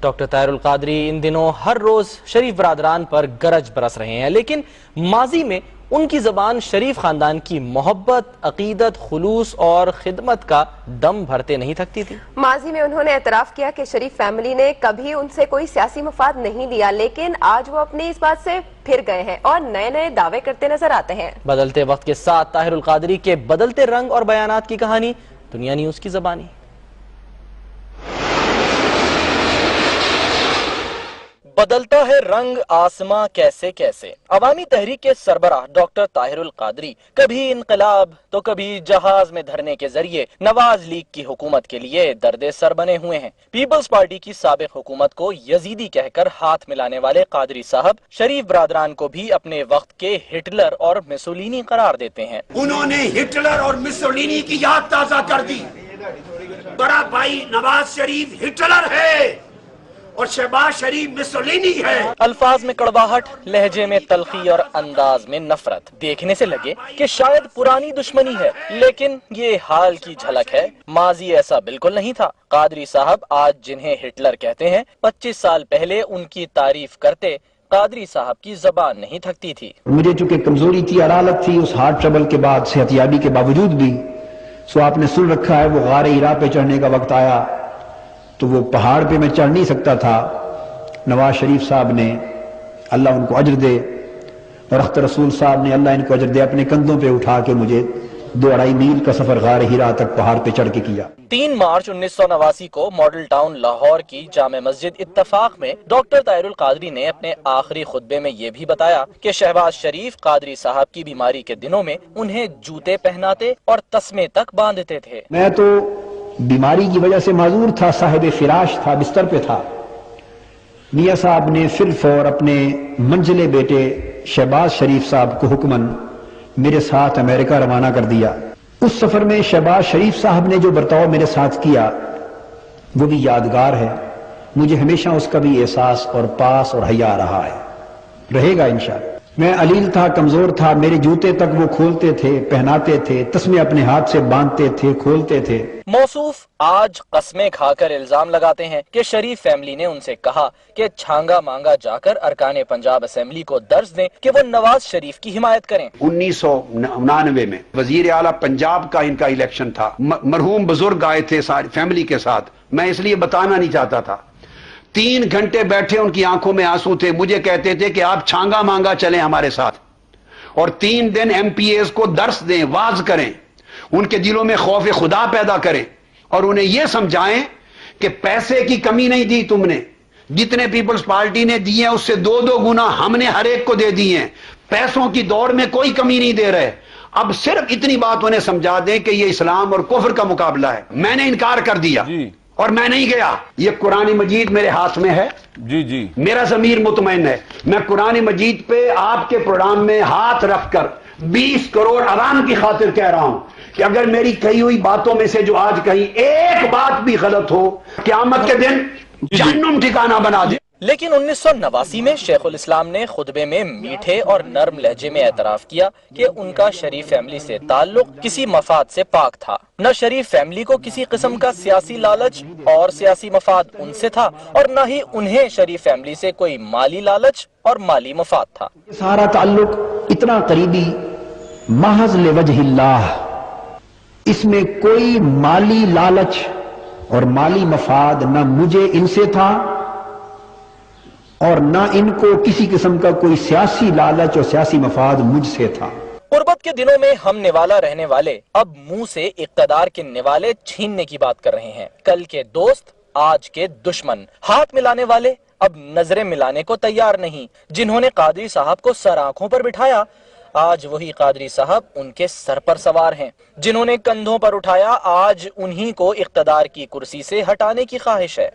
Doctor Tahir al-Qadri ان دنوں ہر روز شریف برادران پر گرج برس رہے ہیں، لیکن ماضی میں ان کی زبان شریف خاندان کی محبت، عقیدت، خلوص اور خدمت کا دم بھرتے نہیں تھکتی تھی۔ ماضی میں انہوں نے اعتراف کیا کہ شریف فیملی نے کبھی ان سے کوئی سیاسی مفاد نہیں لیا، لیکن آج وہ اپنی اس بات سے پھر گئے ہیں اور نئے نئے دعوے کرتے نظر آتے ہیں۔ بدلتے وقت کے ساتھ طاہر القادری کے بدلتے رنگ اور بیانات کی کہانی دنیا نیوز کی زبانی۔ بدلتا ہے رنگ آسماں کیسے کیسے۔ عوامی تحریک کے سربراہ ڈاکٹر طاہر القادری کبھی انقلاب تو کبھی جہاز میں دھرنے کے ذریعے نواز لیگ کی حکومت کے لیے درد سر بنے ہوئے ہیں۔ پیپلز پارٹی کی سابق حکومت کو یزیدی کہہ کر ہاتھ ملانے والے قادری صاحب شریف برادران کو بھی اپنے وقت کے ہٹلر اور مسولینی قرار دیتے ہیں۔ انہوں نے ہٹلر اور مسولینی کی یاد تازہ کر دی۔ بڑا بھائی نواز شریف ہٹلر ہے اور شہباز شریف مسولینی ہے۔ الفاظ میں کڑواہٹ، لہجے میں تلخی اور انداز میں نفرت، دیکھنے سے لگے کہ شاید پرانی دشمنی ہے، لیکن یہ حال کی جھلک ہے، ماضی ایسا بالکل نہیں تھا۔ قادری صاحب آج جنہیں ہٹلر کہتے ہیں، 25 سال پہلے ان کی تعریف کرتے قادری صاحب کی زبان نہیں تھکتی تھی۔ مجھے چونکہ کمزوری تھی، عدالت تھی، اس ہارٹ ٹربل کے بعد صحت یابی کے باوجود بھی سو آپ نے سن رکھا ہے، وہ غار ہرا پہ چڑھنے کا وقت آیا تو وہ پہاڑ پہ میں چڑھ نہیں سکتا تھا۔ نواز شریف صاحب نے، اللہ ان کو اجر دے، اور اختر رسول صاحب نے، اللہ ان کو اجر دے، اپنے کندھوں پہ اٹھا کے مجھے 2-2.5 میل کا سفر غار ہرا تک پہاڑ پہ چڑھ کے کیا۔ 3 مارچ 1989 کو ماڈل ٹاؤن لاہور کی جامع مسجد اتفاق میں ڈاکٹر طاہر القادری نے اپنے آخری خطبے میں یہ بھی بتایا کہ شہباز شریف قادری صاحب کی بیماری کے دنوں میں انہیں جوتے پہناتے اور تسمے تک باندھتے تھے۔ میں تو بیماری کی وجہ سے معذور تھا، صاحب فراش تھا، بستر پہ تھا۔ میاں صاحب نے فی الفور اپنے منجلے بیٹے شہباز شریف صاحب کو حکمن میرے ساتھ امریکہ روانہ کر دیا۔ اس سفر میں شہباز شریف صاحب نے جو برتاؤ میرے ساتھ کیا وہ بھی یادگار ہے، مجھے ہمیشہ اس کا بھی احساس اور پاس اور حیا رہا ہے، رہے گا انشاءاللہ۔ میں علیل تھا، کمزور تھا، میرے جوتے تک وہ کھولتے تھے، پہناتے تھے، تسمے اپنے ہاتھ سے باندھتے تھے، کھولتے تھے۔ موصوف آج قسمیں کھا کر الزام لگاتے ہیں کہ شریف فیملی نے ان سے کہا کہ چھانگا مانگا جا کر ارکان پنجاب اسمبلی کو درج دیں کہ وہ نواز شریف کی حمایت کریں۔ 1999 میں وزیر اعلیٰ پنجاب کا ان کا الیکشن تھا، مرحوم بزرگ آئے تھے ساری فیملی کے ساتھ، میں اس لیے بتانا نہیں چاہتا تھا۔ 3 گھنٹے بیٹھے، ان کی آنکھوں میں آنسو تھے، مجھے کہتے تھے کہ آپ چھانگا مانگا چلیں ہمارے ساتھ، اور 3 دن ایم پی ایز کو درس دیں، واز کریں، ان کے دلوں میں خوف خدا پیدا کریں، اور انہیں یہ سمجھائیں کہ پیسے کی کمی نہیں دی تم نے، جتنے پیپلز پارٹی نے دیے اس سے 2 گنا ہم نے ہر ایک کو دے دیے ہیں، پیسوں کی دوڑ میں کوئی کمی نہیں دے رہے۔ اب صرف اتنی بات انہیں سمجھا دیں کہ یہ اسلام اور کفر کا مقابلہ ہے۔ میں نے انکار کر دیا اور میں نہیں گیا۔ یہ قرآن مجید میرے ہاتھ میں ہے، میرا ضمیر مطمئن ہے۔ میں قرآن مجید پہ آپ کے پروگرام میں ہاتھ رکھ کر 20 کروڑ عوام کی خاطر کہہ رہا ہوں کہ اگر میری کہی ہوئی باتوں میں سے جو آج کہیں ایک بات بھی غلط ہو، قیامت کے دن جہنم ٹھکانہ بنا دے۔ لیکن 1989 میں شیخ الاسلام نے خطبے میں میٹھے اور نرم لہجے میں اعتراف کیا کہ ان کا شریف فیملی سے تعلق کسی مفاد سے پاک تھا۔ نہ شریف فیملی کو کسی قسم کا سیاسی لالچ اور سیاسی مفاد ان سے تھا، اور نہ ہی انہیں شریف فیملی سے کوئی مالی لالچ اور مالی مفاد تھا۔ سارا تعلق اتنا قریبی، محض لوجہ اللہ، اس میں کوئی مالی لالچ اور مالی مفاد نہ مجھے ان سے تھا اور نہ ان کو کسی قسم کا کوئی سیاسی لالچ اور سیاسی مفاد مجھ سے تھا۔ قربت کے دنوں میں ہم نوالا رہنے والے اب منہ سے اقتدار کے نوالے چھیننے کی بات کر رہے ہیں۔ کل کے دوست آج کے دشمن، ہاتھ ملانے والے اب نظریں ملانے کو تیار نہیں۔ جنہوں نے قادری صاحب کو سر آنکھوں پر بٹھایا، آج وہی قادری صاحب ان کے سر پر سوار ہیں۔ جنہوں نے کندھوں پر اٹھایا، آج انہی کو اقتدار کی کرسی سے ہٹانے کی خواہش ہے۔